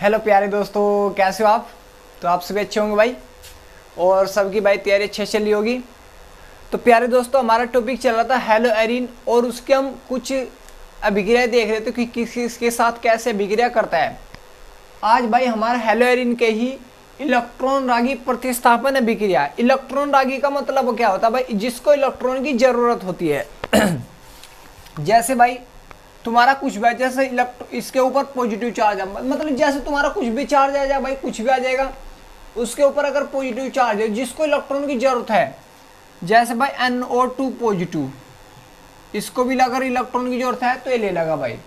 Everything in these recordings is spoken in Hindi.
हेलो प्यारे दोस्तों, कैसे हो आप। तो आप सभी अच्छे होंगे भाई, और सबकी भाई तैयारी अच्छे चली होगी। तो प्यारे दोस्तों, हमारा टॉपिक चल रहा था हेलो एरिन, और उसके हम कुछ अभिक्रिया देख रहे थे कि किस किसके साथ कैसे अभिक्रिया करता है। आज भाई हमारा हेलो एरिन के ही इलेक्ट्रॉन रागी प्रतिस्थापन अभिक्रिया। इलेक्ट्रॉन रागी का मतलब क्या होता है भाई, जिसको इलेक्ट्रॉन की जरूरत होती है। जैसे भाई तुम्हारा कुछ भी, जैसे इसके ऊपर पॉजिटिव चार्ज है, मतलब जैसे तुम्हारा कुछ भी चार्ज आ जाए भाई, कुछ भी आ जाएगा उसके ऊपर अगर पॉजिटिव चार्ज है जिसको इलेक्ट्रॉन की जरूरत है, जैसे भाई NO2 पॉजिटिव, इसको भी अगर इलेक्ट्रॉन की जरूरत है तो ये ले लेगा भाई।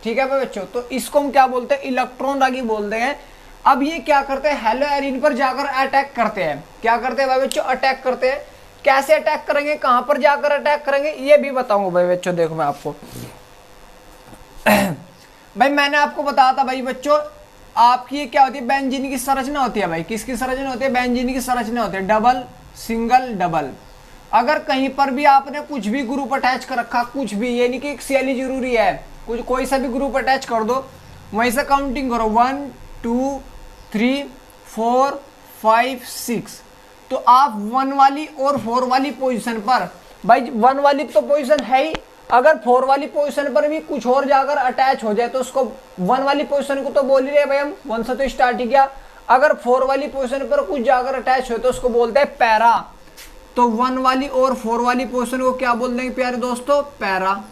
ठीक है भाई बच्चों, तो इसको हम क्या बोलते हैं, इलेक्ट्रॉन रागी बोलते हैं। अब ये क्या करते हैं, हेलो एरिन पर जाकर अटैक करते हैं। क्या करते हैं भाई बच्चों, अटैक करते हैं। कैसे अटैक करेंगे, कहां पर जाकर अटैक करेंगे, ये भी बताऊंगा भाई बच्चों। देखो मैं आपको भाई मैंने आपको बताया था भाई बच्चों, आपकी क्या होती है, बेंजीन की संरचना होती है भाई। किसकी संरचना होती है, बेंजीन की संरचना होती है, डबल सिंगल डबल। अगर कहीं पर भी आपने कुछ भी ग्रुप अटैच कर रखा, कुछ भी, ये नहीं कि CL ही जरूरी है, कुछ कोई सा भी ग्रुप अटैच कर दो, वहीं से काउंटिंग करो 1 2 3 4 5 6। तो आप 1 वाली और 4 वाली पोजीशन पर, भाई 1 वाली तो पोजीशन है ही, अगर 4 वाली पोजीशन पर भी कुछ और जाकर अटैच हो जाए तो उसको 1 वाली पोजीशन को तो बोल ही रहे भाई, हम 1 से तो स्टार्ट ही किया। अगर 4 वाली पोजीशन पर कुछ जाकर अटैच हो तो उसको बोलते हैं पैरा। तो 1 वाली और 4 वाली पोजीशन को क्या बोल देंगे प्यारे दोस्तों, पैरा।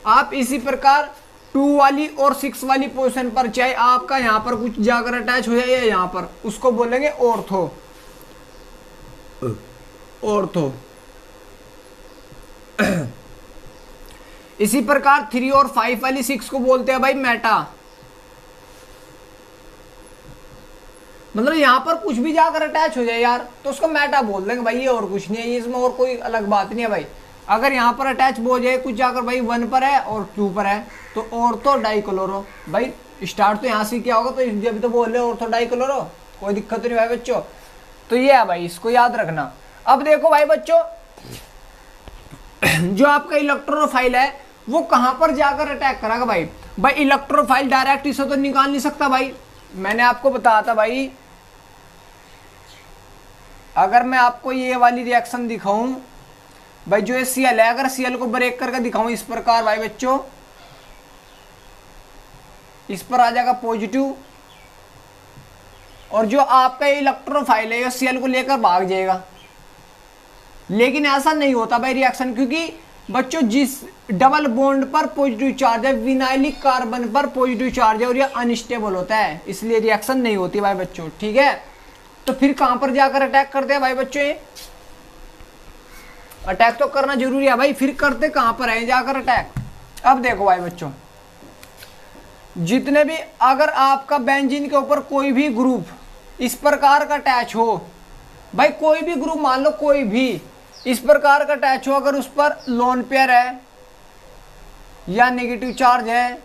आप इसी प्रकार 2 वाली और 6 वाली पोजीशन पर, चाहे आपका यहां पर कुछ जाकर अटैच हो जाए या यहां पर, उसको बोलेंगे ऑर्थो। ऑर्थो। इसी प्रकार 3 और 5 वाली 6 को बोलते हैं भाई मेटा। मतलब यहां पर कुछ भी जाकर अटैच हो जाए यार तो उसको मेटा बोल देंगे भाई, ये और कुछ नहीं है, इसमें और कोई अलग बात नहीं है भाई। अगर यहां पर अटैच हो जाए कुछ जाकर भाई 1 पर है और 2 पर है तो ऑर्थो डाइक्लोरो। भाई स्टार्ट तो यहां से क्या होगा, तो जब तो बोल रहे ऑर्थो डाइक्लोरो, कोई दिक्कत नहीं भाई बच्चों। तो ये है भाई, इसको याद रखना। अब देखो भाई बच्चों, जो आपका इलेक्ट्रोफाइल है वो कहां पर जाकर अटैक करेगा भाई। भाई इलेक्ट्रोफाइल डायरेक्ट इसे तो निकाल नहीं सकता भाई। मैंने आपको बताया था भाई, अगर मैं आपको ये वाली रिएक्शन दिखाऊं भाई, जो ये Cl है, अगर Cl को ब्रेक करके दिखाऊं इस प्रकार भाई बच्चों, इस पर आ जाएगा पॉजिटिव, और जो आपका इलेक्ट्रोफाइल है ये Cl को लेकर भाग जाएगा। लेकिन ऐसा नहीं होता भाई रिएक्शन, क्योंकि बच्चों जिस डबल बॉन्ड पर पॉजिटिव चार्ज है, विनाइलिक कार्बन पर पॉजिटिव चार्ज है और ये अनस्टेबल होता है, इसलिए रिएक्शन नहीं होती भाई बच्चों। ठीक है, तो फिर कहां पर जाकर अटैक करते हैं भाई बच्चों, ये अटैक तो करना जरूरी है भाई, फिर करते कहां पर है जाकर अटैक। अब देखो भाई बच्चों, जितने भी, अगर आपका बेंजीन के ऊपर कोई भी ग्रुप इस प्रकार का अटैच हो भाई, कोई भी ग्रुप मान लो, कोई भी इस प्रकार का अटैच हो, अगर उस पर लोन पेयर है या नेगेटिव चार्ज है,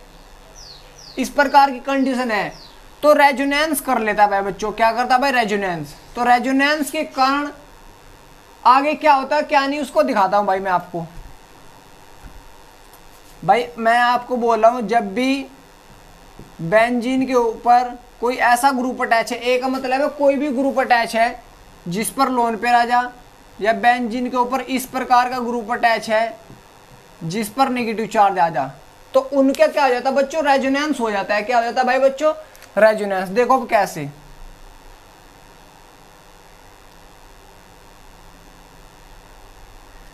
इस प्रकार की कंडीशन है, तो रेजोनेंस कर लेता है भाई बच्चों। क्या करता है भाई, रेजोनेंस। तो रेजोनेंस के कारण आगे क्या होता है क्या नहीं, उसको दिखाता हूं भाई मैं आपको। भाई मैं आपको बोल रहा हूं, जब भी बेंजीन के ऊपर कोई ऐसा ग्रुप अटैच है, एक मतलब है कोई भी ग्रुप अटैच है जिस पर लोन पेयर आ जा, या बेंजीन के ऊपर इस प्रकार का ग्रुप अटैच है जिस पर नेगेटिव चार्ज आ जा, तो उनका क्या हो जाता है बच्चों, रेजोनेंस हो जाता है। क्या हो जाता है भाई बच्चों, रेजोनेंस। देखो अब कैसे,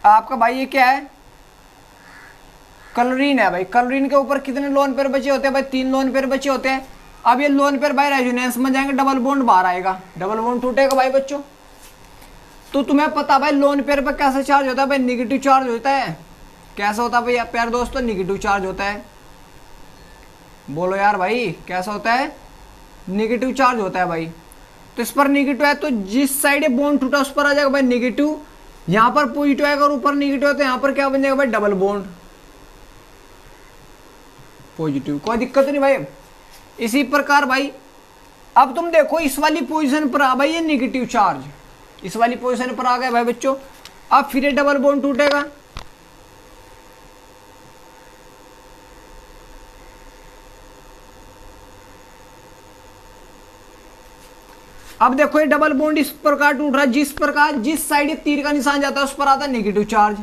आपका भाई ये क्या है, क्लोरीन है भाई। क्लोरीन के ऊपर कितने लोन पेयर बचे होते हैं भाई, 3 लोन पेयर बचे होते हैं। अब ये लोन पेयर भाई रेजोनेंस में जाएंगे, डबल बॉन्ड बाहर आएगा, डबल बॉन्ड टूटेगा भाई बच्चों। तो तुम्हें पता भाई लोन पेयर पर कैसे चार्ज होता है भाई, निगेटिव चार्ज होता है। कैसा होता है भाई प्यारे दोस्तों, निगेटिव चार्ज होता है। बोलो यार भाई, कैसा होता है, निगेटिव चार्ज होता है भाई। तो इस पर निगेटिव है तो जिस साइड ये बॉन्ड टूटा उस पर आ जाएगा भाई नेगेटिव, यहां पर पॉजिटिव आएगा और ऊपर नेगेटिव है तो यहां पर क्या बन जाएगा भाई, डबल बॉन्ड पॉजिटिव। कोई दिक्कत नहीं भाई। इसी प्रकार भाई अब तुम देखो, इस वाली पोजीशन पर आ भाई ये नेगेटिव चार्ज, इस वाली पोजीशन पर आ गए भाई बच्चों। अब फिर ये डबल बॉन्ड टूटेगा, अब देखो ये डबल बॉन्ड इस प्रकार टूट रहा है, जिस प्रकार जिस साइड ये तीर का निशान जाता है उस पर आता है नेगेटिव चार्ज,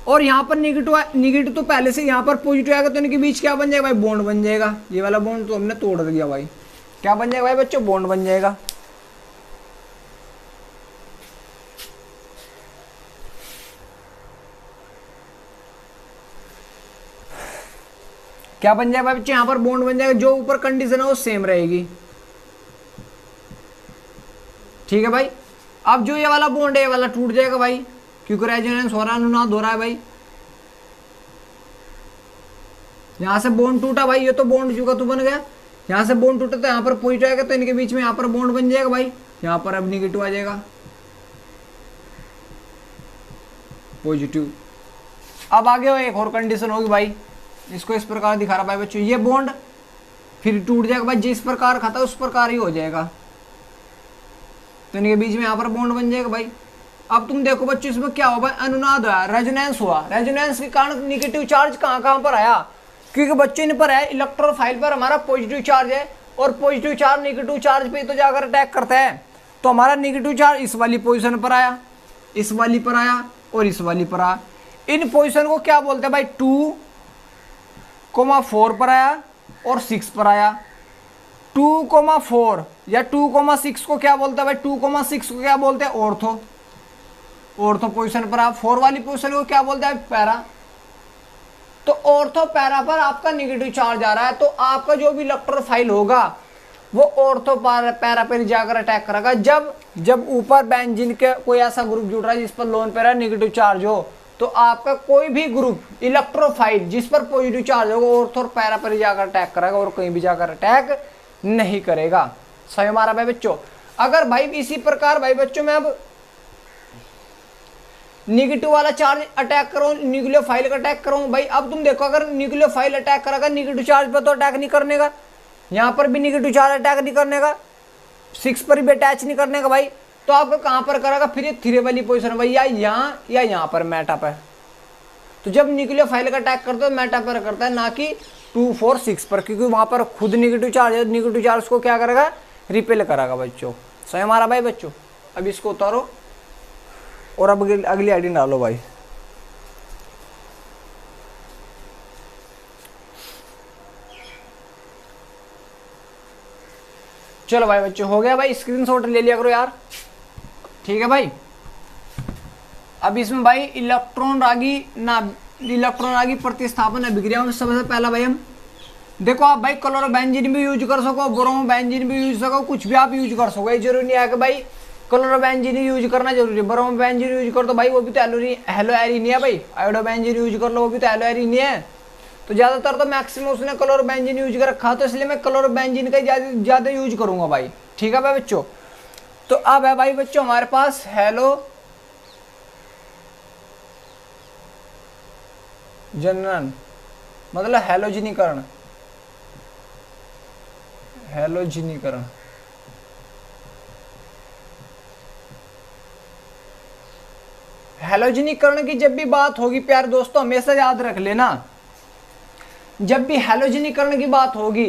और यहाँ पर नेगेटिव तो पहले से यहाँ पर पॉजिटिव आएगा, तो इनके बीच क्या बन जाएगा भाई, बॉन्ड बन जाएगा। ये वाला बॉन्ड तो हमने तोड़ दिया भाई, क्या बन जाएगा भाई बच्चों, बॉन्ड बन जाएगा। क्या बन जाएगा भाई बच्चों, यहाँ पर बॉन्ड बन जाएगा, जो ऊपर कंडीशन है वो सेम रहेगी। ठीक है भाई। अब जो ये वाला बॉन्ड है ये वाला टूट जाएगा भाई, क्योंकि रेजोनेंस हो रहा है, अनुनाद हो रहा है भाई। यहां से बॉन्ड टूटा भाई, ये तो बॉन्ड जो का तो बन गया, यहां से बॉन्ड टूटा तो यहाँ पर पॉजिटिव आएगा, तो इनके बीच में यहाँ पर बॉन्ड बन जाएगा भाई, यहाँ पर अब निगेटिव आ जाएगा, पॉजिटिव। अब आगे एक और कंडीशन होगी भाई, इसको इस प्रकार दिखा रहा भाई बच्चों, ये बॉन्ड फिर टूट जाएगा भाई, जिस प्रकार खाता उस प्रकार ही हो जाएगा, तो इनके बीच में यहाँ पर बॉन्ड बन जाएगा भाई। अब तुम देखो बच्चों इसमें क्या हुआ, अनुनाद हुआ, रेजोनेंस हुआ, रेजोनेंस के कारण निगेटिव चार्ज कहाँ पर आया, क्योंकि बच्चों इन पर है इलेक्ट्रोफाइल पर हमारा पॉजिटिव चार्ज है, और पॉजिटिव चार्ज निगेटिव चार्ज पे तो जाकर अटैक करता है, तो हमारा निगेटिव चार्ज इस वाली पोजीशन पर आया, इस वाली पर आया और इस वाली पर आया। इन पोजीशन को क्या बोलते हैं भाई, 2,4 पर आया और 6 पर आया। 2,4 या 2,6 को क्या बोलते हैं भाई, 2,6 को क्या बोलते हैं, ऑर्थो, ऑर्थो पोजीशन पर आप 4 वाली पोजीशन को क्या बोलते हैं पैरा। तो ऑर्थो पैरा पर आपका निगेटिव चार्ज आ रहा है, तो आपका जो भी इलेक्ट्रोफाइल होगा वो ऑर्थो पैरा पर जाकर अटैक करेगा। जब ऊपर बेंजीन के कोई ऐसा ग्रुप जुड़ रहा है जिस पर लोन पैरा निगेटिव चार्ज हो, तो आपका कोई भी ग्रुप इलेक्ट्रोफाइल जिस पर पॉजिटिव चार्ज होगा ऑर्थो और पैरा पर जाकर अटैक करेगा, और कहीं भी जाकर अटैक नहीं करेगा। सही हमारा भाई बच्चों। अगर भाई इसी प्रकार भाई बच्चों में अब निगेटिव वाला चार्ज अटैक करो, न्यूक्लियोफाइल का अटैक करो भाई, अब तुम देखो अगर न्यूक्लियोफाइल अटैक करेगा निगेटिव चार्ज पर तो अटैक नहीं करने का, यहाँ पर भी निगेटिव चार्ज अटैक नहीं करने का, 6 पर भी अटैच नहीं करने का भाई, तो आपका कहाँ पर करेगा फिर, ये 3 वाली पोजीशन भाई, या यहाँ पर मेटा पर। तो जब न्यूक्लियोफाइल का अटैक करता है मेटा पर करता है, ना कि 2, 4, 6 पर, क्योंकि वहां पर खुद निगेटिव चार्ज है, निगेटिव चार्ज को क्या करेगा, रिपेल करेगा बच्चों। सही हमारा भाई बच्चों। अब इसको उतारो और अब अगली आईडी डालो भाई। चलो भाई बच्चों हो गया भाई, स्क्रीनशॉट ले लिया करो यार, ठीक है भाई। अब इसमें भाई इलेक्ट्रॉन रागी प्रतिस्थापन अभिक्रिया में सबसे पहला भाई हम देखो, आप भाई क्लोरोबेंजीन भी यूज कर सको, ब्रोमोबेंजीन भी यूज सको, कुछ भी आप यूज कर सको, ये जरूरी नहीं है कि भाई क्लोरोबेंजीन यूज करना जरूरी है। ब्रोमोबेंजीन यूज कर दो भाई, वो भी तो हेलो एरीन है भाई। आयोडोबेंजीन यूज कर लो, वो भी तो हेलो एरीन है। तो ज्यादातर तो मैक्सिमम उसने क्लोरोबेंजीन यूज कर रखा, तो इसलिए मैं क्लोरोबेंजीन का ज्यादा यूज करूंगा भाई, ठीक है भाई बच्चों। तो अब है भाई बच्चों हमारे पास हेलो जनन, मतलब हेलोजिनीकरण, हेलोजिनीकरण। हेलोजिनीकरण की जब भी बात होगी प्यारे दोस्तों हमेशा याद रख लेना, जब भी हेलोजिनीकरण की बात होगी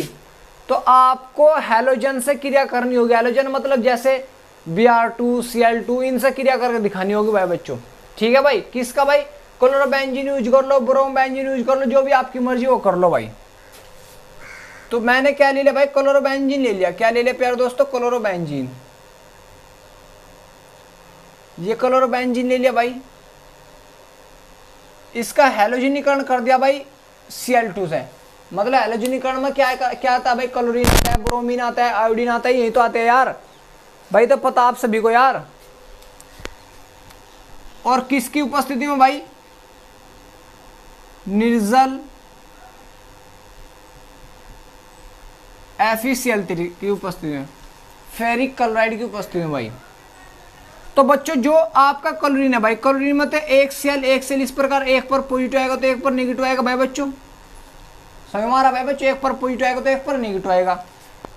तो आपको हेलोजन से क्रिया करनी होगी। हेलोजन मतलब जैसे Br2 Cl2 इनसे क्रिया करके दिखानी होगी भाई बच्चों, ठीक है भाई। किसका भाई, क्लोरोबेंजीन यूज कर लो, ब्रोमोबेंजीन यूज कर लो, जो भी आपकी मर्जी वो कर लो भाई। तो मैंने क्या ले लिया भाई, क्लोरोबेंजीन ले लिया। क्या ले लिया प्यारे दोस्तों, क्लोरोबेंजीन। ये क्लोरोबेंजीन ले लिया भाई, इसका हेलोजिनीकरण कर दिया भाई Cl2 से। मतलब हेलोजिनीकरण में क्या आता है भाई, क्लोरीन आता है, ब्रोमीन आता है, आयोडीन आता है, यही तो आते हैं यार भाई, तो पता आप सभी को यार। और किसकी उपस्थिति में भाई, निर्जल FeCl3 की उपस्थिति में, फेरिक क्लोराइड की उपस्थिति में भाई। तो बच्चों जो आपका क्लोरीन है भाई, क्लोरीन में तो एक सेल इस प्रकार, एक पर पॉजिटिव आएगा तो एक पर नेगेटिव आएगा भाई बच्चों। समझ में आ रहा भाई बच्चों, एक पर पॉजिटिव आएगा तो एक पर नेगेटिव आएगा।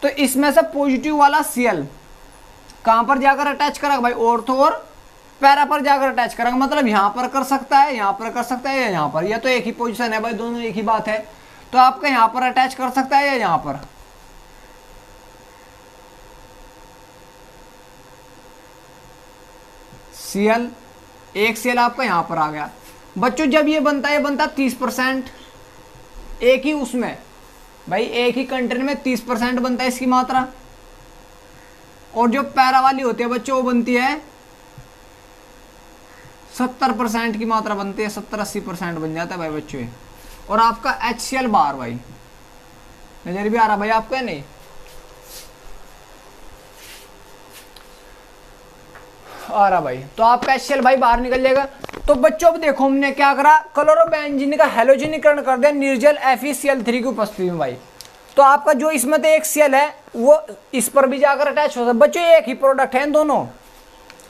तो इसमें से पॉजिटिव वाला सेल कहां पर जाकर अटैच करेगा भाई, ऑर्थो और पैरा पर जाकर अटैच करेगा। मतलब यहां पर कर सकता है, यहां पर कर सकता है, या यहां पर, या तो एक ही पोजीशन है भाई, दोनों एक ही बात है। तो आपका यहां पर अटैच कर सकता है या यहां पर। Cl, एक Cl आपका यहाँ पर आ गया। बच्चों जब ये बनता है 30%, एक ही उसमें भाई एक ही कंटेनर में 30% बनता है इसकी मात्रा। और जो पैरा वाली होती है बच्चों वो बनती है 70% की मात्रा बनती है, 70-80% बन जाता है भाई बच्चों ये। और आपका HCl बाहर भाई, नजर भी आ रहा भाई आपको है नहीं? आ रहा भाई, तो आपका HCl भाई बाहर निकल जाएगा। तो बच्चों अब देखो हमने क्या करा, क्लोरोबेंजीन का हेलोजनीकरण कर दिया निर्जल FeCl3 की उपस्थिति में भाई। तो आपका जो इसमें तो एक Cl है वो इस पर भी जाकर अटैच हो सकता है। बच्चों एक ही प्रोडक्ट है दोनों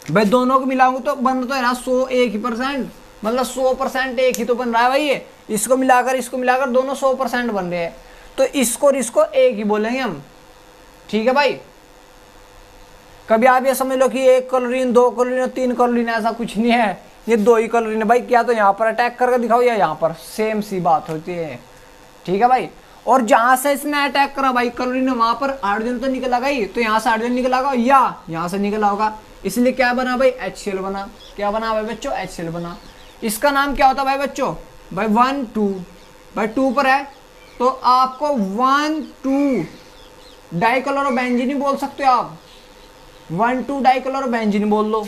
भाई, दोनों को मिलाऊंगा तो बन तो है ना 100, एक ही परसेंट, मतलब 100% एक ही तो बन रहा है भाई ये। इसको मिलाकर दोनों 100% बन रहे हैं। तो इसको और इसको एक ही बोलेंगे हम, ठीक है भाई। कभी आप ये समझ लो कि 1 क्लोरीन 2 क्लोरीन 3 क्लोरीन, ऐसा कुछ नहीं है, ये 2 ही क्लोरीन है भाई। क्या तो यहाँ पर अटैक करके दिखाओ या यहाँ पर, सेम सी बात होती है, ठीक है भाई। और जहां से इसने अटैक करा भाई क्लोरीन, वहां पर हाइड्रोजन तो निकल आगा ही, तो यहाँ से हाइड्रोजन निकल आगा या यहाँ से निकल होगा, इसलिए क्या बना भाई HCl बना। क्या बना भाई बच्चों? HCl बना। इसका नाम क्या होता है भाई बच्चों? भाई 1 2 भाई 2 पर है तो आपको 1 2 डाइक्लोरोबेंजीन ही बोल सकते हो आप। 1 2 डाइक्लोरोबेंजीन बोल लो,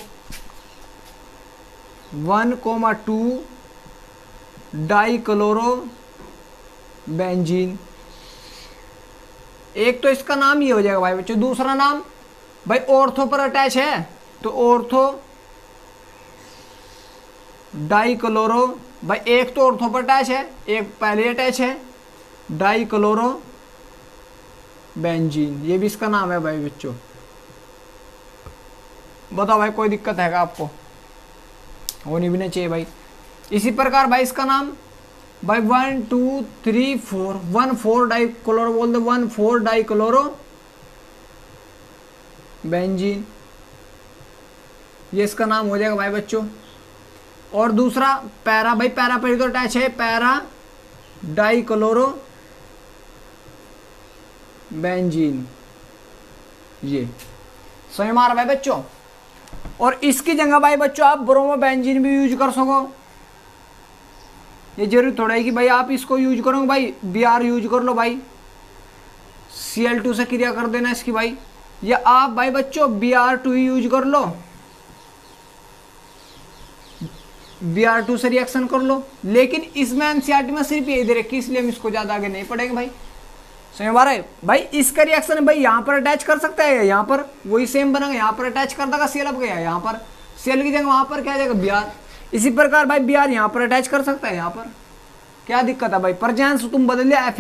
1,2 डाइक्लोरोबेंजीन। एक तो इसका नाम ये हो जाएगा भाई बच्चों। दूसरा नाम भाई ऑर्थो पर अटैच है तो ऑर्थो डाइक्लोरो, भाई एक तो ऑर्थो पर अटैच है, एक पहले अटैच है, डाइक्लोरोबेंजीन, ये भी इसका नाम है भाई बच्चों। बताओ भाई कोई दिक्कत है क्या आपको? होनी भी नहीं चाहिए भाई। इसी प्रकार भाई इसका नाम भाई 1 2 3 4 1 4 डाइक्लोरो बोल दो, 1 4 डाइक्लोरो बेंजीन, ये इसका नाम हो जाएगा भाई बच्चों। और दूसरा पैरा, भाई पैरा पर तो अटैच है, पैरा डाइक्लोरो बेंजीन, ये समझ में आ रहा भाई बच्चों। और इसकी जगह भाई बच्चों आप ब्रोमोबेंजीन भी यूज कर सको। ये जरूरी थोड़ा है कि भाई आप इसको यूज करोगे भाई, Br यूज कर लो भाई, Cl2 से क्रिया कर देना इसकी भाई, या आप भाई बच्चों Br2 ही यूज कर लो, Br2 से रिएक्शन कर लो। लेकिन इसमें एनसीईआरटी में सिर्फ ये दे रखी, इसलिए हम इसको ज्यादा आगे नहीं पढ़ेंगे भाई। समझ में आ रहा है भाई? इसका रिएक्शन भाई यहाँ पर अटैच कर सकता है, यहाँ पर वही सेम बनेगा, यहाँ पर अटैच कर देगा Cl, अब गया यहाँ पर Cl की जगह वहां पर क्या जाएगा Br। इसी प्रकार भाई Br यहाँ पर अटैच कर सकता है, यहाँ पर क्या दिक्कत है भाई? परचांस तुम बदल लिया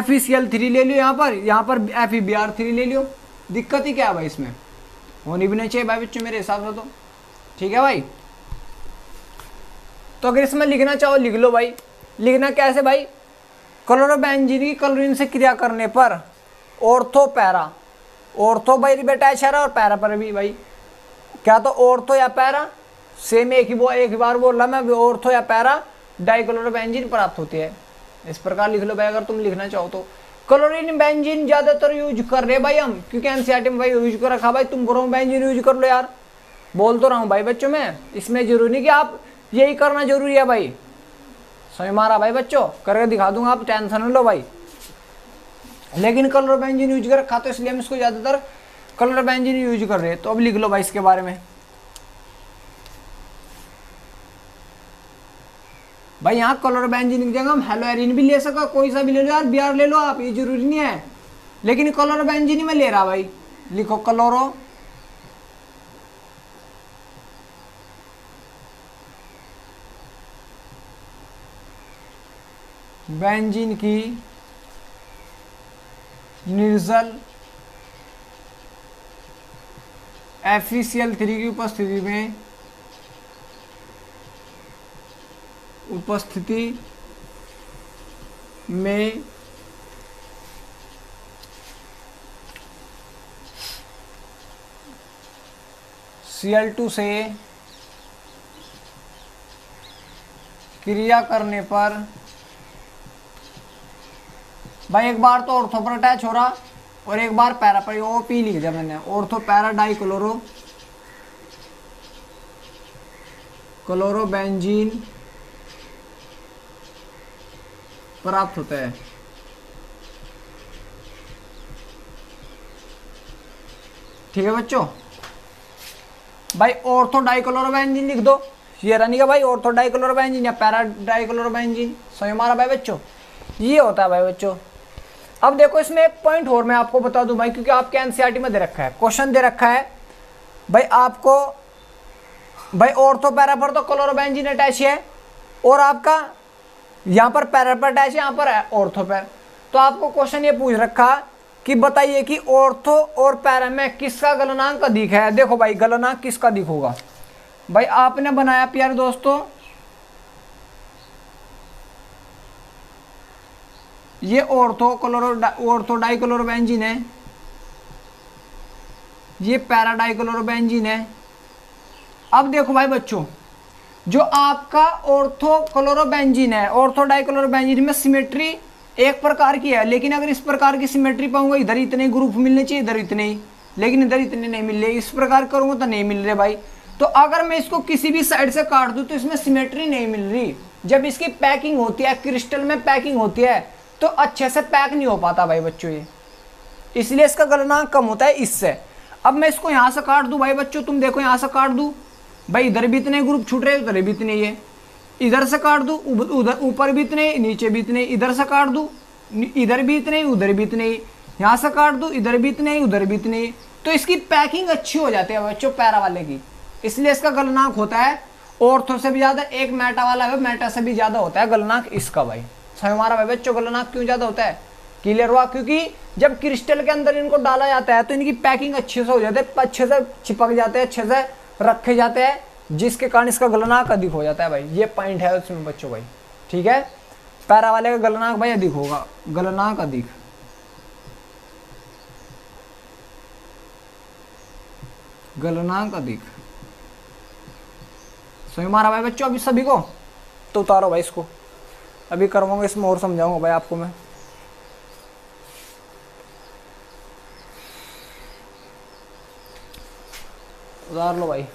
FeCl3 ले लियो, यहाँ पर FeBr3 ले लियो, दिक्कत ही क्या है भाई? इसमें होनी भी नहीं चाहिए भाई बच्चों मेरे हिसाब से तो, ठीक है भाई। तो अगर इसमें लिखना चाहो लिख लो भाई। लिखना कैसे भाई? क्लोरोबेंजीन की क्लोरीन से क्रिया करने पर ऑर्थो पैरा, ऑर्थो भाई अटैच है और पैरा पर भी भाई, क्या तो ऑर्थो या पैरा सेम एक ही बार बोल रहा मैं, ऑर्थो या पैरा डाइक्लोरोबेंजीन प्राप्त होती है। इस प्रकार लिख लो भाई अगर तुम लिखना चाहो तो। क्लोरीन बेंजीन ज्यादातर यूज कर रहे भाई हम, क्योंकि एनसीईआरटी में भाई यूज कर रखा भाई। तुम ब्रोमोबेंजीन यूज कर लो यार, बोल तो रहा हूँ भाई बच्चों में, इसमें जरूरी नहीं कि आप यही करना जरूरी है भाई। समझ मारा भाई बच्चों, करके दिखा दूंगा, आप टेंशन न लो भाई। लेकिन क्लोरोबेंजीन यूज कर रखा तो इसलिए हम इसको ज्यादातर क्लोरोबेंजीन यूज कर रहे हैं। तो अब लिख लो भाई इसके बारे में भाई। यहाँ क्लोरोबेंजीन की जगह हम हेलोएरिन भी ले सको, कोई सा भी ले लो यार, Br ले लो आप, ये जरूरी नहीं है। लेकिन क्लोरोबेंजीन में ले रहा भाई, लिखो क्लोरो बेंजीन की निर्जल FeCl3 की उपस्थिति में Cl2 से क्रिया करने पर भाई एक बार तो ऑर्थो पर अटैच हो रहा और एक बार पैरा पर, OP लिख दिया मैंने, ऑर्थो पैरा डाइक्लोरो क्लोरोबेंजीन प्राप्त होता है। ठीक है बच्चों, भाई ऑर्थो डाइक्लोरोबेंजीन लिख दो, ये रहने का भाई ऑर्थो डाइक्लोरोबेंजीन या पैरा डाइक्लोरोबेंजीन, समझ मारा भाई बच्चों, ये होता है भाई बच्चों। अब देखो इसमें एक पॉइंट और मैं आपको बता दूं भाई, क्योंकि आपके एनसीईआरटी में दे रखा है, क्वेश्चन दे रखा है भाई आपको, भाई ऑर्थो पैरा पर तो क्लोरोबेंजीन अटैच है और आपका यहाँ पर पैरा पर अटैच है, यहाँ पर है ऑर्थो पैर। तो आपको क्वेश्चन ये पूछ रखा कि बताइए कि ऑर्थो और पैरा में किसका गलनांक अधिक है। देखो भाई गलनांक किसका अधिक होगा, भाई आपने बनाया प्यारे दोस्तों ये ऑर्थो डाइक्लोरोबेंजीन है, ये पैरा डाइक्लोरोबेंजीन है। अब देखो भाई बच्चों, जो आपका ऑर्थो क्लोरोबेंजीन है, ऑर्थो डाइक्लोरोबेंजीन में सिमेट्री एक प्रकार की है, लेकिन अगर इस प्रकार की सिमेट्री पाऊंगा, इधर इतने ग्रुप मिलने चाहिए, इधर इतने ही, लेकिन इधर इतने नहीं मिल रहे, इस प्रकार करूंगा तो नहीं मिल रहे भाई। तो अगर मैं इसको किसी भी साइड से काट दूं तो इसमें सिमेट्री नहीं मिल रही। जब इसकी पैकिंग होती है, क्रिस्टल में पैकिंग होती है, तो अच्छे से पैक नहीं हो पाता भाई बच्चों ये, इसलिए इसका गलनांक कम होता है इससे। अब मैं इसको यहां से काट दूं भाई बच्चों, तुम देखो यहां से काट दूं भाई, इधर भी इतने ग्रुप छूट रहे, उधर भी इतने ही है, इधर से काट दूं उधर ऊपर भी इतने, नीचे भी इतने, इधर से काट दूं इधर भी इतने, उधर भी इतने, यहां से काट दूं इधर भी इतने, उधर भी इतने, तो इसकी पैकिंग अच्छी हो जाती है बच्चों पैरा वाले की, इसलिए इसका गलनांक होता है ऑर्थो से भी ज्यादा। एक मेटा वाला है, मेटा से भी ज्यादा होता है गलनांक इसका भाई। समझ हमारा भाई बच्चों गलनांक क्यों ज्यादा होता है, क्लियर हुआ? क्योंकि जब क्रिस्टल के अंदर इनको डाला जाता है तो इनकी पैकिंग अच्छे से हो जाती है, अच्छे से चिपक जाते हैं, अच्छे से रखे जाते हैं, जिसके कारण इसका गलनांक अधिक हो जाता है भाई। ये पॉइंट है उसमें बच्चों भाई, ठीक है। पैरा वाले का गलनांक भाई अधिक होगा, गलनांक अधिक, गलनांक अधिक। समझ मारा भाई बच्चों अभी सभी को? तो उतारो भाई इसको, अभी करवाऊंगा इसमें और समझाऊंगा भाई आपको मैं। उतार लो भाई।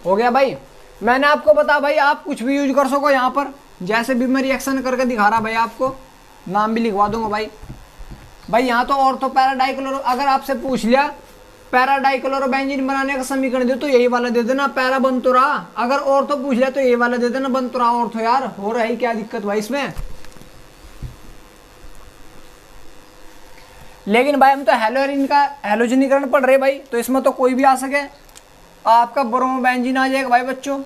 हो गया भाई, मैंने आपको बता भाई आप कुछ भी यूज कर सको यहाँ पर, जैसे भी मैं रिएक्शन करके दिखा रहा भाई, आपको नाम भी लिखवा दूंगा भाई। भाई यहाँ तो ऑर्थो पैरा डाइक्लोरो, अगर आपसे पूछ लिया पैरा डाइक्लोरोबेंजीन बनाने का समीकरण दे तो यही वाला दे देना, पैरा बन तो रहा। अगर ऑर्थो पूछ लिया तो यही वाला दे देना, बन तो रहा ऑर्थो। यार हो रहा है क्या दिक्कत भाई इसमें? लेकिन भाई हम तो हेलोरिन का हेलोजनीकरण पढ़ रहे भाई, तो इसमें तो कोई भी आ सके, आपका ब्रोमोबेंजीन आ जाएगा भाई बच्चों,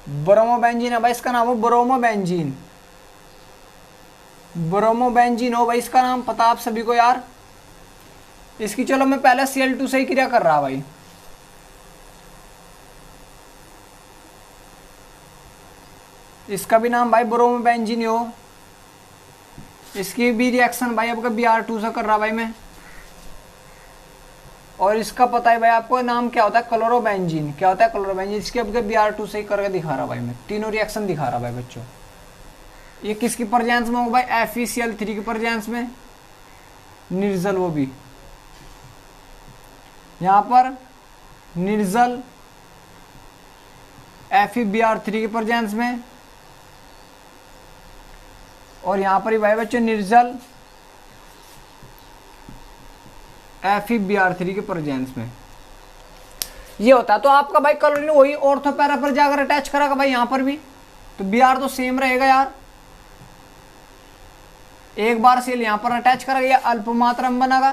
ब्रोमोबेंजीन है भाई, इसका नाम हो ब्रोमोबेंजीन, ब्रोमोबेंजीन हो भाई इसका नाम, पता आप सभी को यार इसकी। चलो मैं पहले Cl2 से ही क्रिया कर रहा भाई, इसका भी नाम भाई ब्रोमोबेंजीन हो, इसकी भी रिएक्शन भाई आपका Br2 से कर रहा भाई मैं। और इसका पता है भाई आपको नाम क्या होता है, क्लोरोबेंजीन। क्या होता है क्लोरोबेंजीन, इसके आपके Br2 से ही करके दिखा रहा भाई मैं, तीनों रिएक्शन दिखा रहा भाई बच्चों। ये किसकी प्रेजेंस में होगा भाई, FeCl3 की प्रेजेंस में, निर्जल वो भी यहाँ पर निर्जल FeBr3 की प्रेजेंस में, और यहाँ पर ही भाई बच्चों निर्जल FeBr3 के प्रेजेंस में ये होता है। तो आपका भाई क्लोरीन वही ऑर्थो पैरा पर जाकर अटैच करेगा भाई, यहाँ पर भी तो Br तो सेम रहेगा यार, एक बार सेल यहाँ पर अटैच करेगा, ये अल्प मात्रा में बनेगा।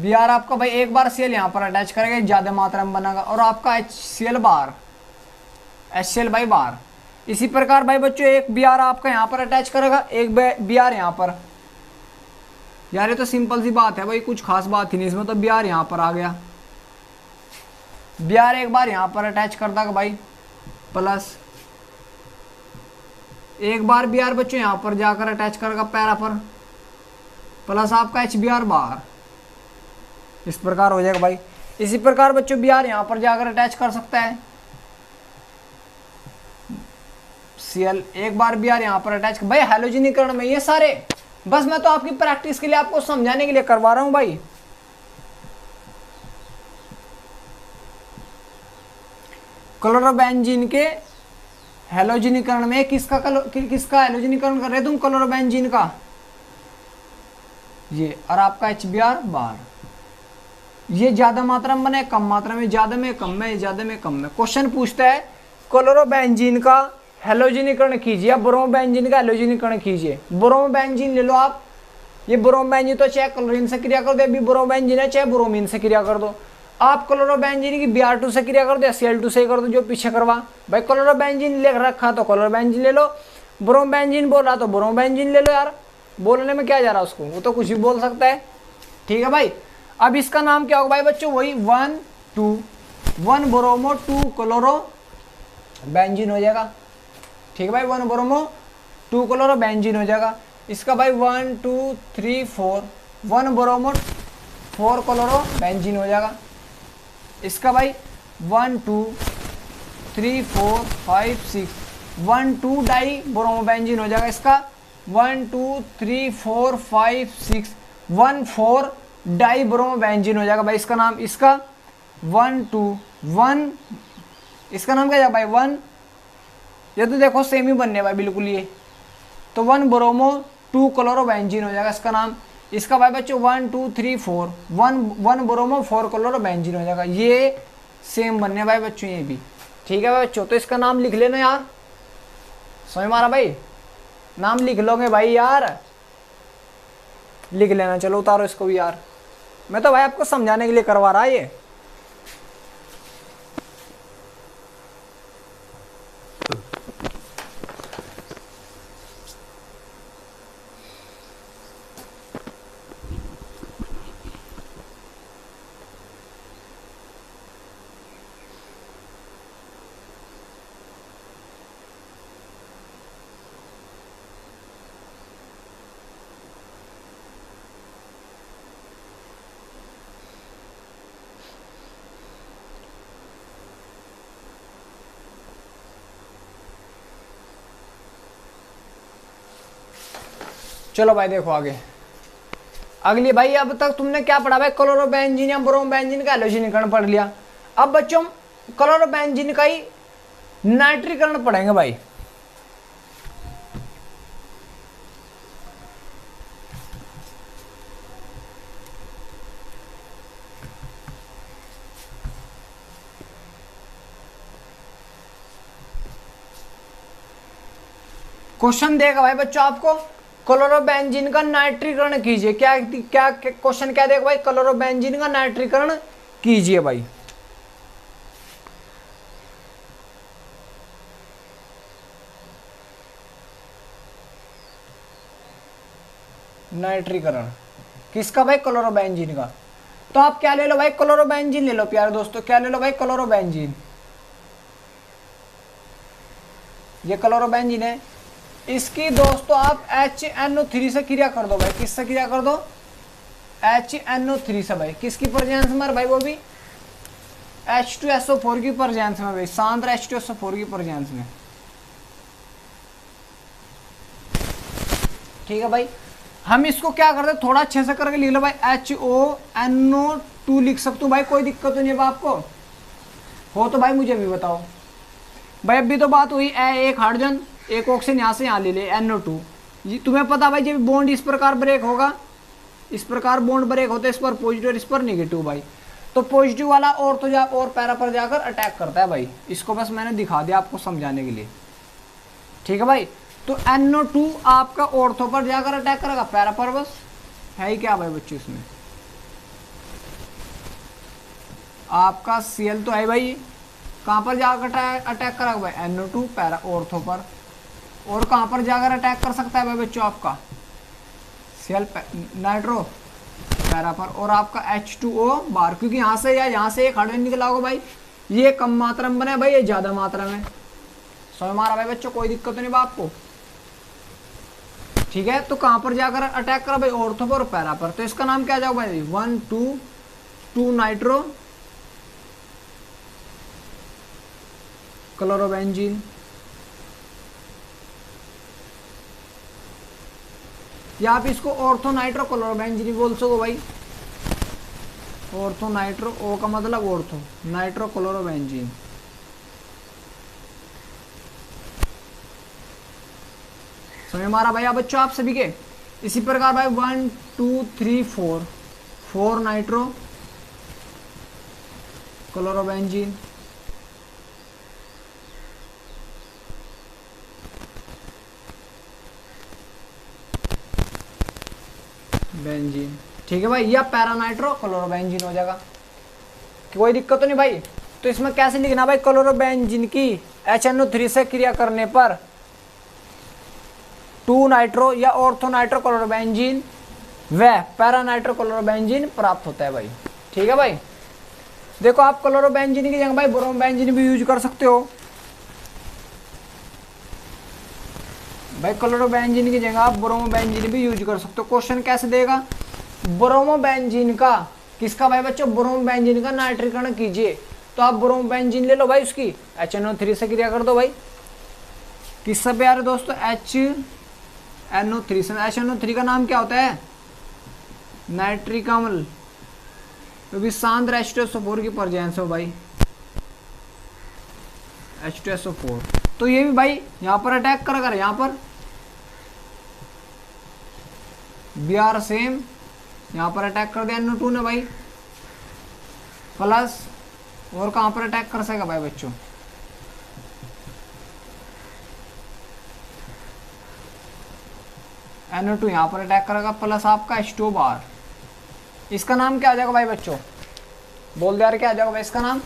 Br आपका भाई एक बार सेल यहाँ पर अटैच करेगा, ज्यादा मात्रा में बनेगा, और आपका HCl बार, HCl भाई बार। इसी प्रकार भाई बच्चों एक Br आपका यहाँ पर अटैच करेगा, एक Br यहाँ पर। यार ये तो सिंपल सी बात है भाई, कुछ खास बात ही नहीं इसमें, तो Br यहाँ पर आ गया, Br एक बार यहाँ पर अटैच कर देगा भाई, प्लस एक बार Br बच्चों यहाँ पर जाकर अटैच करेगा पैरा पर, प्लस आपका HBr बार। इस प्रकार हो जाएगा भाई। इसी प्रकार बच्चों Br यहाँ पर जाकर अटैच कर सकता है, Cl एक बार Br यहाँ पर अटैच। भाई हैलोजनीकरण में ये सारे बस मैं तो आपकी प्रैक्टिस के लिए आपको समझाने के लिए करवा रहा हूं भाई। क्लोरोबेंजीन के हैलोजनीकरण में किसका हैलोजनीकरण कर रहे हैं तुम? क्लोरोबेंजीन का, ये, और आपका HBr बार। ये ज्यादा मात्रा में बने, कम मात्रा में, ज्यादा में, कम में, ज्यादा में, कम में। क्वेश्चन पूछता है क्लोरोबेंजीन का हैलोजनीकरण कीजिए, अब ब्रोमोबेंजीन का हैलोजनीकरण कीजिए। ब्रोमोबेंजीन ले लो आप, ये ब्रोमोबेंजीन तो चाहे क्लोरीन से क्रिया कर दो, अभी ब्रोमोबेंजीन है, चाहे ब्रोमीन से क्रिया कर दो। आप क्लोरोबेंजीन की Br2 से क्रिया कर दो या Cl2 से कर दो, जो पीछे करवा। भाई क्लोरोबेंजीन ले रखा तो क्लोरोबेंजीन ले लो, ब्रोमोबेंजीन बोल रहा तो ब्रोमोबेंजीन ले लो यार, बोलने में क्या जा रहा उसको, वो तो कुछ भी बोल सकता है। ठीक है भाई। अब इसका नाम क्या होगा भाई बच्चों? वही 1 2 1 ब्रोमो 2 क्लोरो बेंजीन हो जाएगा। ठीक है भाई, 1 ब्रोमो 2 क्लोरो बेंजीन हो जाएगा। इसका भाई 1 2 3 4 1 ब्रोमो 4 क्लोरो बेंजीन हो जाएगा। इसका भाई 1 2 3 4 5 6 1 2 डाई ब्रोमोबेंजीन हो जाएगा। इसका 1 2 3 4 5 6 1 4 डाई ब्रोमोबेंजीन हो जाएगा भाई। इसका नाम, इसका 1 2 1, इसका नाम क्या जाएगा भाई? 1, ये तो देखो सेम ही बनने भाई बिल्कुल ये, तो 1 ब्रोमो 2 क्लोरोबेंजीन हो जाएगा इसका नाम। इसका भाई बच्चों 1 2 3 4 1 ब्रोमो 4 क्लोरोबेंजीन हो जाएगा। ये सेम बनने भाई बच्चों ये भी। ठीक है भाई बच्चों, तो इसका नाम लिख लेना यार, समझ मारा भाई? नाम लिख लोगे भाई यार, लिख लेना। चलो उतारो इसको भी यार, मैं तो भाई आपको समझाने के लिए करवा रहा है ये। चलो भाई देखो आगे, अगली भाई अब तक तुमने क्या पढ़ा भाई? क्लोरोबेंजीन या ब्रोमोबेंजीन का हैलोजनीकरण पढ़ लिया। अब बच्चों क्लोरोबेंजीन का ही नाइट्रीकरण पढ़ेंगे भाई। क्वेश्चन देगा भाई बच्चों आपको, क्लोरोबेंजीन का नाइट्रीकरण कीजिए। क्या क्या क्वेश्चन क्या देगा भाई? क्लोरोबेंजीन का नाइट्रीकरण कीजिए भाई। नाइट्रीकरण किसका भाई? क्लोरोबेंजीन का। तो आप क्या ले लो भाई? क्लोरोबेंजीन ले लो प्यारे दोस्तों, क्या ले लो भाई? क्लोरोबेंजीन। ये क्लोरोबेंजीन है, इसकी दोस्तों आप HNO3 से क्रिया कर दो भाई। किससे क्रिया कर दो? HNO3 से भाई। किसकी प्रेजेंस में भाई? वो भी H2SO4 की प्रेजेंस में भाई, सांद्र H2SO4 की प्रेजेंस में। ठीक है भाई, हम इसको क्या करते हैं, थोड़ा अच्छे से करके लिख लो भाई। HONO2 लिख सकते हो भाई, कोई दिक्कत तो नहीं है आपको? हो तो भाई मुझे भी बताओ भाई। अभी तो बात हुई एक हाइड्रोजन एक ऑक्सीजन यहाँ से यहाँ ले ले NO2। तुम्हें पता भाई जब बॉन्ड इस प्रकार ब्रेक होगा, इस प्रकार बॉन्ड ब्रेक होता है, इस पर पॉजिटिव और इस पर नेगेटिव भाई, तो पॉजिटिव वाला और तो जा और पैरा पर जाकर अटैक करता है भाई। इसको बस मैंने दिखा दिया आपको समझाने के लिए। ठीक है भाई, तो NO2 आपका ऑर्थो पर जाकर अटैक करेगा, पैरा पर बस है ही क्या भाई बच्चों इसमें? आपका Cl तो है भाई, कहाँ पर जाकर अटैक करेगा भाई? NO2 पैरा ऑर्थो पर। और कहाँ पर जाकर अटैक कर सकता है भाई बच्चों? आपका Cl नाइट्रो पैरा पर, और आपका H2O बार, क्योंकि यहाँ से या यहाँ से एक हाइड्रोजन निकला होगा भाई। ये कम मात्रा में बना है भाई, ये ज्यादा मात्रा में। समझ मारा भाई बच्चों? कोई दिक्कत नहीं बा आपको? ठीक है, तो कहाँ पर जाकर अटैक करा भाई? ऑर्थो पर और पैरा पर। तो इसका नाम क्या जाओ भाई? 1 2 2 नाइट्रो क्लोरोबेंजीन, या आप इसको ऑर्थो नाइट्रो क्लोरोबेंजीन बोल सको भाई। ऑर्थो नाइट्रो, ओ का मतलब ऑर्थो, नाइट्रो क्लोरोबेंजीन। समझ मारा भाई आप बच्चों आप सभी के। इसी प्रकार भाई 1 2 3 4, 4 नाइट्रो क्लोरोबेंजीन, बेंजीन। ठीक है भाई, या पैरानाइट्रो क्लोरोबेंजीन हो जाएगा, कोई दिक्कत तो नहीं भाई। तो इसमें कैसे लिखना भाई, क्लोरोबेंजीन की HNO3 से क्रिया करने पर 2 नाइट्रो या ऑर्थो नाइट्रो क्लोरोबेंजीन व पैरानाइट्रो क्लोरोबेंजीन प्राप्त होता है भाई। ठीक है भाई, देखो आप क्लोरोबेंजीन की जगह भाई ब्रोमोबेंजीन भी यूज कर सकते हो भाई। क्लोरोबेंजीन की जगह आप ब्रोमोबेंजीन भी यूज कर सकते हो। क्वेश्चन कैसे देगा, ब्रोमोबेंजीन का, किसका भाई बच्चों, ब्रोमोबेंजीन का नाइट्रीकरण कीजिए। तो आप ब्रोमोबेंजीन ले लो भाई, उसकी HNO3 से क्रिया कर दो भाई। किससे प्यारे दोस्तों, HNO3 से। HNO3 का नाम क्या होता है, नाइट्रिक अम्ल, तो भी सांद्र H2SO4 की प्रेजेंस हो भाई, H2SO4। तो ये भी भाई यहाँ पर अटैक कर, यहाँ पर Br सेम, यहाँ पर अटैक कर दिया NO2 ने भाई, प्लस और कहाँ पर अटैक कर सकेगा भाई बच्चों, NO2 यहाँ पर अटैक करेगा, प्लस आपका H2O बार। इसका नाम क्या आ जाएगा भाई बच्चों, बोल दे यार क्या आ जाएगा भाई इसका नाम।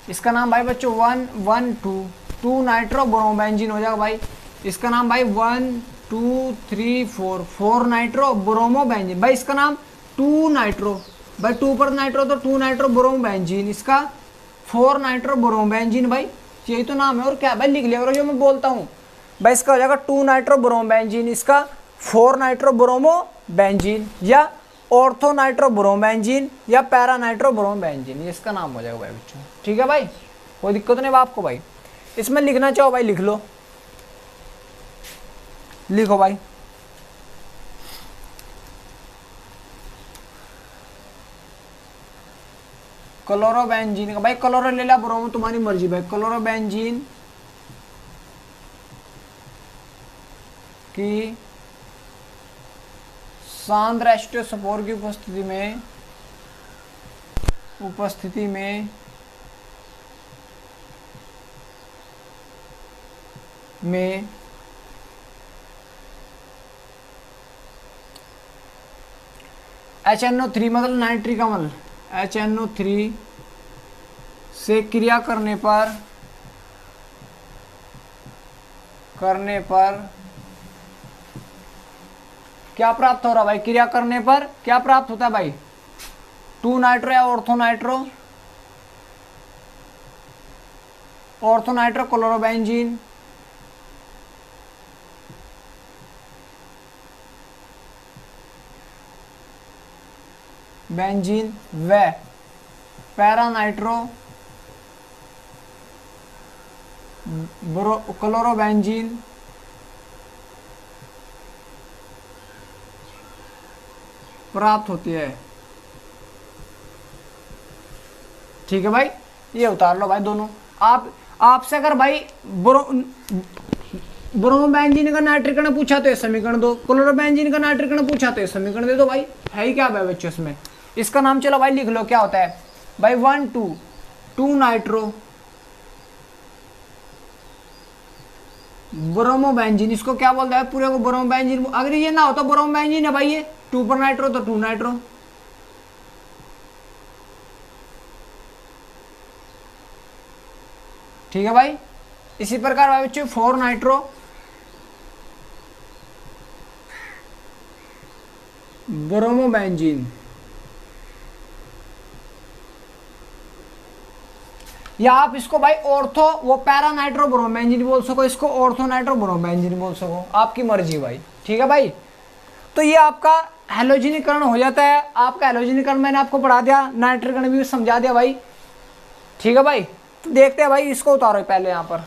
इसका नाम भाई बच्चों 1 1 2 2 नाइट्रो ब्रोमोबेंजीन हो जाएगा भाई। इसका नाम भाई 1 2 3 4 4 नाइट्रो ब्रोमोबेंजीन भाई। इसका नाम 2 नाइट्रो भाई, 2 पर नाइट्रो तो 2 नाइट्रो ब्रोमोबेंजीन, इसका 4 नाइट्रो ब्रोमोबेंजीन भाई, यही तो नाम है। और क्या भाई लिख लिया करो जो मैं बोलता हूँ भाई। इसका हो जाएगा 2 नाइट्रो ब्रोमोबेंजीन, इसका 4 नाइट्रो ब्रोमोबेंजीन, या ऑर्थो नाइट्रो ब्रोमोबेंजीन, या पैरा नाइट्रो ब्रोमोबेंजीन, ये इसका नाम हो जाएगा भाई बच्चों। ठीक है भाई, कोई दिक्कत नहीं आपको भाई। इसमें लिखना चाहो भाई लिख लो, लिखो भाई। क्लोरोबेंजीन का भाई, क्लोरो ले ला ब्रोमो तुम्हारी मर्जी भाई। क्लोरोबेंजीन की सांद्र H2SO4 की उपस्थिति में HNO3 मतलब नाइट्रिक अम्ल, HNO3 से क्रिया करने पर क्या प्राप्त हो रहा भाई, क्रिया करने पर क्या प्राप्त होता है भाई, 2 नाइट्रो या ऑर्थो नाइट्रो क्लोरोबेंजीन, बेंजीन व पैरानाइट्रो क्लोरोबेंजीन प्राप्त होती है। ठीक है भाई, ये उतार लो भाई दोनों। आपसे अगर भाई ब्रोमोबेंजीन का नाइट्रीकरण पूछा तो ये समीकरण दो, क्लोरोबेंजीन का नाइट्रीकरण पूछा तो ये समीकरण दे दो भाई। है ही क्या भाई बच्चों इसमें। इसका नाम चलो भाई लिख लो, क्या होता है भाई 1 2 नाइट्रो ब्रोमोबेंजीन, इसको क्या बोलता है पूरे को ब्रोमोबेंजीन। अगर ये ना होता ब्रोमोबेंजीन है भाई, ये 2 पर नाइट्रो तो 2 नाइट्रो। ठीक है भाई, इसी प्रकार भाई बच्चों 4 नाइट्रो ब्रोमोबेंजीन, या आप इसको भाई ऑर्थो वो पैरा नाइट्रो ब्रोमोबेंजीन बोल सको, इसको ऑर्थो नाइट्रो ब्रोमोबेंजीन बोल सको, आपकी मर्जी भाई। ठीक है भाई, तो ये आपका हैलोजनीकरण हो जाता है। आपका हैलोजनीकरण मैंने आपको पढ़ा दिया, नाइट्रीकरण भी समझा दिया भाई, ठीक है भाई। तो देखते हैं भाई, इसको उतारो पहले यहाँ पर।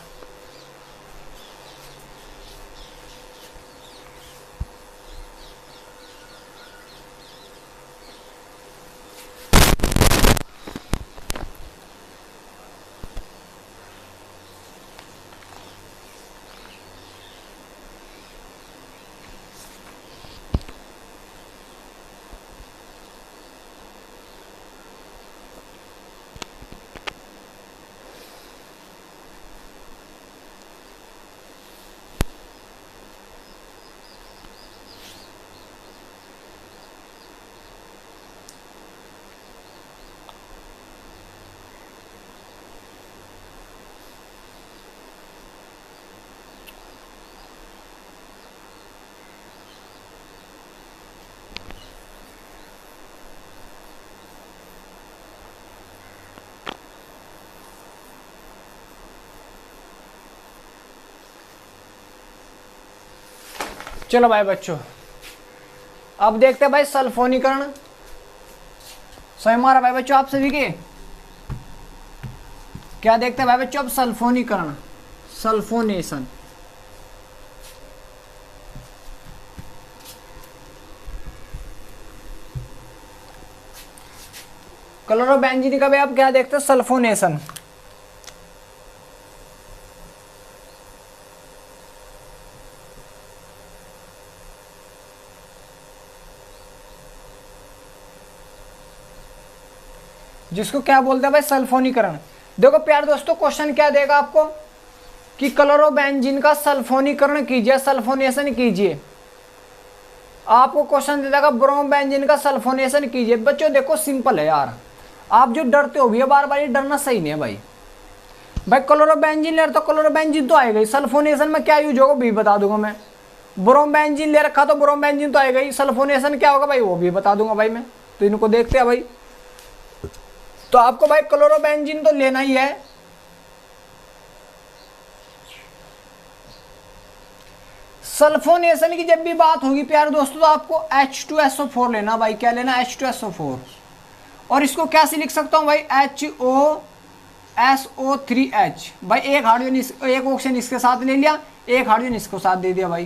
चलो भाई बच्चों, अब देखते हैं भाई सल्फोनीकरण। स्वयं भाई बच्चों आप सभी के क्या देखते हैं भाई बच्चों? अब सल्फोनीकरण, सल्फोनेशन। क्लोरोबेंजीन का भी आप क्या देखते हैं? सल्फोनेशन। जिसको क्या बोलते हैं भाई? सल्फोनीकरण। देखो प्यारे दोस्तों, क्वेश्चन क्या देगा आपको कि क्लोरोबेंजीन का सल्फोनीकरण कीजिए, सल्फोनेशन कीजिए। आपको क्वेश्चन दे देगा ब्रोमोबेंजीन का सल्फोनेशन कीजिए। बच्चों देखो सिंपल है यार, आप जो डरते हो भैया बार बार, ये डरना सही नहीं है भाई। भाई क्लोरोबेंजीन ले तो क्लोरोबेंजीन तो आएगा ही, सल्फोनेशन में क्या यूज होगा भी बता दूंगा मैं। ब्रोमोबेंजीन ले रखा तो ब्रोमोबेंजीन तो आएगा ही, सल्फोनेशन क्या होगा भाई वो भी बता दूंगा भाई मैं। तो इनको देखते हैं भाई। तो आपको भाई क्लोरोबेंजीन तो लेना ही है। सल्फोनेशन की जब भी बात होगी प्यारे दोस्तों तो आपको H2SO4 लेना भाई। क्या लेना? H2SO4। और इसको कैसे लिख सकता हूं भाई? HOSO3H। भाई एक हाइड्रोजन एक ऑक्सीजन इसके साथ ले लिया, एक हाइड्रोजन इसको साथ दे दिया भाई।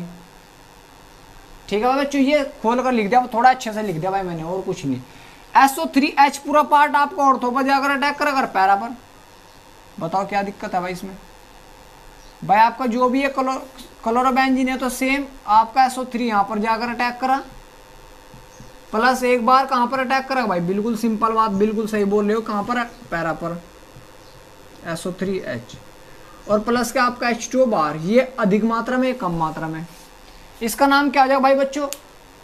ठीक है भाई बच्चों, ये खोल कर लिख दिया, थोड़ा अच्छे से लिख दिया भाई मैंने, और कुछ नहीं। SO3H पूरा पार्ट आपको ऑर्थो पर जाकर अटैक कर, अगर पैरा पर। बताओ क्या दिक्कत है भाई इसमें? भाई आपका जो भी है क्लोरोबेंजीन है तो सेम आपका SO3 यहाँ पर जाकर अटैक करा, प्लस एक बार कहाँ पर अटैक करा भाई? बिल्कुल सिंपल बात, बिल्कुल सही बोल रहे हो। कहाँ पर? पैरा पर, SO3H। और प्लस का आपका H2O बार, ये अधिक मात्रा में, कम मात्रा में। इसका नाम क्या हो जाएगा भाई बच्चों?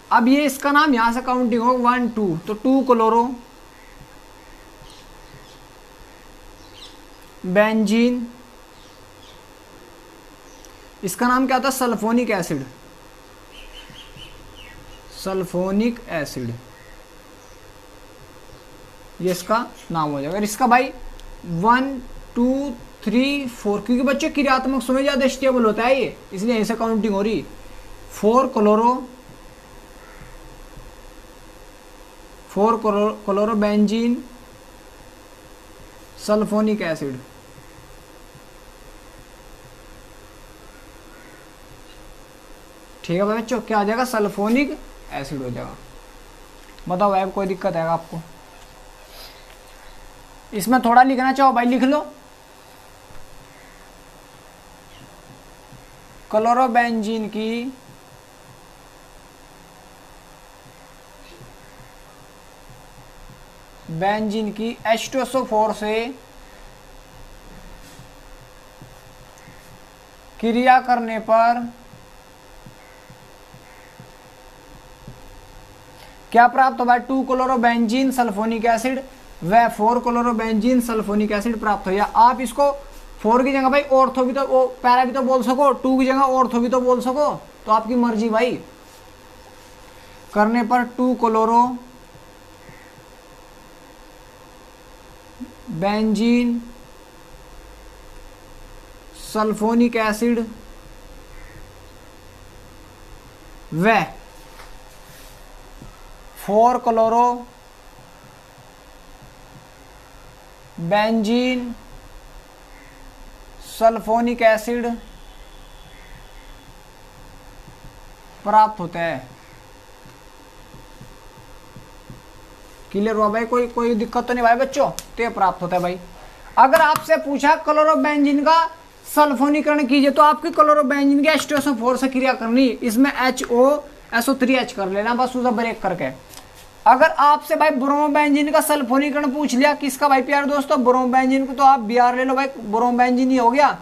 अब ये इसका नाम यहां से काउंटिंग हो 1 2, तो 2 क्लोरो बेंजीन। इसका नाम क्या होता है? सल्फोनिक एसिड, सल्फोनिक एसिड, ये इसका नाम हो जाएगा। इसका भाई 1 2 3 4, क्योंकि बच्चों क्रियात्मक समय ज्यादा स्टेबल होता है ये, इसलिए ऐसे काउंटिंग हो रही। 4 क्लोरोबेंजीन सल्फोनिक एसिड। ठीक है भाई बच्चों, क्या आ जाएगा? सल्फोनिक एसिड हो जाएगा। बताओ भाई कोई दिक्कत है आपको? इसमें थोड़ा लिखना चाहो भाई लिख लो। क्लोरोबेंजीन की बेंजीन की H2SO4 से क्रिया करने पर क्या प्राप्त होगा? 2 क्लोरोबेंजीन सल्फोनिक एसिड व 4 क्लोरोबेंजीन सल्फोनिक एसिड प्राप्त हो। या आप इसको 4 की जगह भाई ऑर्थो भी तो, वो पैरा भी तो बोल सको, 2 की जगह ऑर्थो भी तो बोल सको, तो आपकी मर्जी भाई। करने पर 2 क्लोरो बेंजीन सल्फोनिक एसिड व 4 क्लोरो बेंजीन सल्फोनिक एसिड प्राप्त होता है। क्लियर हुआ भाई? कोई दिक्कत तो नहीं भाई बच्चों? तो ये प्राप्त होता है भाई। अगर आपसे पूछा क्लोरोबेंजीन का सल्फोनीकरण कीजिए तो आपकी क्लोरोबेंजीन के H2SO4 से क्रिया करनी, इसमें HOSO3H कर लेना बस उसे ब्रेक करके। अगर आपसे भाई ब्रोमोबेंजीन का सल्फोनीकरण पूछ लिया, किसका भाई प्यारे दोस्तों? ब्रोमोबेंजीन को, तो आप Br ले लो भाई, ब्रोमोबेंजीन ही हो गया।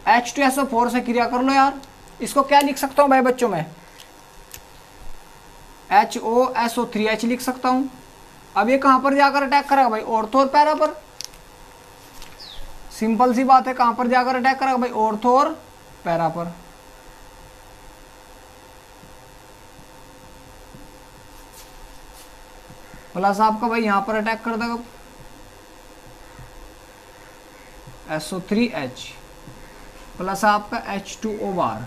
H2SO4 से क्रिया कर लो यार। इसको क्या लिख सकता हूं भाई बच्चों में? HOSO3H लिख सकता हूं। अब ये कहां पर जाकर अटैक करेगा भाई? ऑर्थो और पैरा पर। सिंपल सी बात है, कहां पर जाकर अटैक करेगा भाई? ऑर्थो और पैरा पर। प्लस आपका भाई यहां पर अटैक कर देगा SO3H प्लस आपका H2O बार।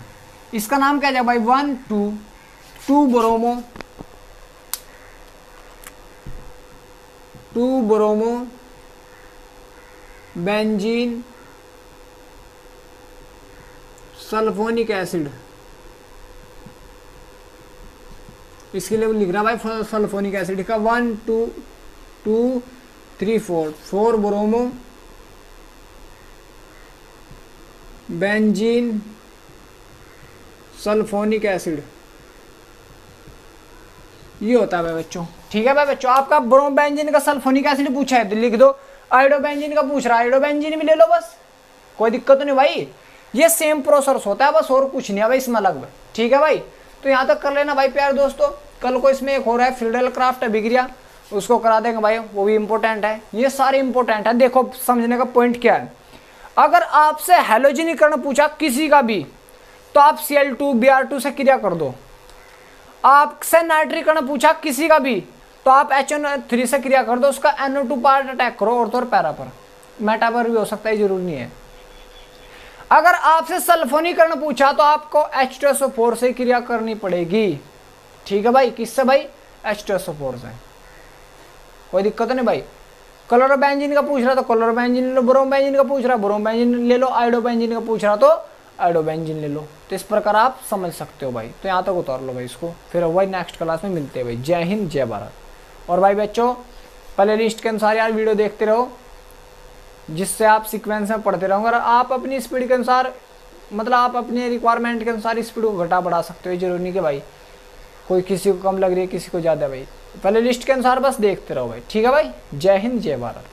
इसका नाम क्या जाए भाई? 1 2 bromo, 2 bromo benzene sulphonic acid. इसके लिए लिख रहा भाई सल्फोनिक एसिड का 1 2 3 4 ब्रोमो बेंजीन सल्फोनिक एसिड, ये होता है भाई बच्चों। ठीक है भाई बच्चों, आपका ब्रोमोबेंजीन का सल्फोनिक एसिड पूछा है तो लिख दो। आयोडोबेंजीन का पूछ रहा है, आयोडोबेंजीन भी ले लो बस, कोई दिक्कत नहीं भाई। ये सेम प्रोसेस होता है बस, और कुछ नहीं है भाई इसमें अलग। ठीक है भाई, तो यहाँ तक कर लेना भाई प्यारे दोस्तों। कल को इसमें एक हो रहा है फ्रीडल क्राफ्ट अभिक्रिया, उसको करा देंगे भाई, वो भी इंपॉर्टेंट है। ये सारे इंपॉर्टेंट है। देखो समझने का पॉइंट क्या है, अगर आपसे हैलोजनीकरण पूछा किसी का भी तो आप Cl2 Br2 से क्रिया कर दो। आपसे नाइट्रीकरण पूछा किसी का भी तो आप HNO3 से क्रिया कर दो, उसका NO2 पार्ट अटैक करो ऑर्थो और पैरा पर, मेटा पर भी हो सकता है, जरूरी नहीं है। अगर आपसे सल्फोनीकरण पूछा तो आपको H2SO4 से क्रिया करनी पड़ेगी। ठीक है भाई, किससे भाई? H2SO4 से, कोई दिक्कत नहीं भाई। क्लोरोबेंजीन का पूछ रहा तो क्लोरोबेंजीन ले लो, ब्रोमोबेंजीन का पूछ रहा ब्रोमोबेंजीन ले लो, आयोडोबेंजीन का पूछ रहा तो आयोडोबेंजीन ले लो। तो इस प्रकार आप समझ सकते हो भाई। तो यहाँ तक उतार लो भाई इसको, फिर वही नेक्स्ट क्लास में मिलते हैं भाई। जय हिंद जय भारत। और भाई बच्चों प्ले लिस्ट के अनुसार यार वीडियो देखते रहो, जिससे आप सीक्वेंस में पढ़ते रहोगे और आप अपनी स्पीड के अनुसार, मतलब आप अपने रिक्वायरमेंट के अनुसार स्पीड को घटा बढ़ा सकते हो। जरूरी नहीं कि भाई कोई किसी को कम लग रही है किसी को ज़्यादा। भाई प्ले लिस्ट के अनुसार बस देखते रहो भाई। ठीक है भाई, जय हिंद जय भारत।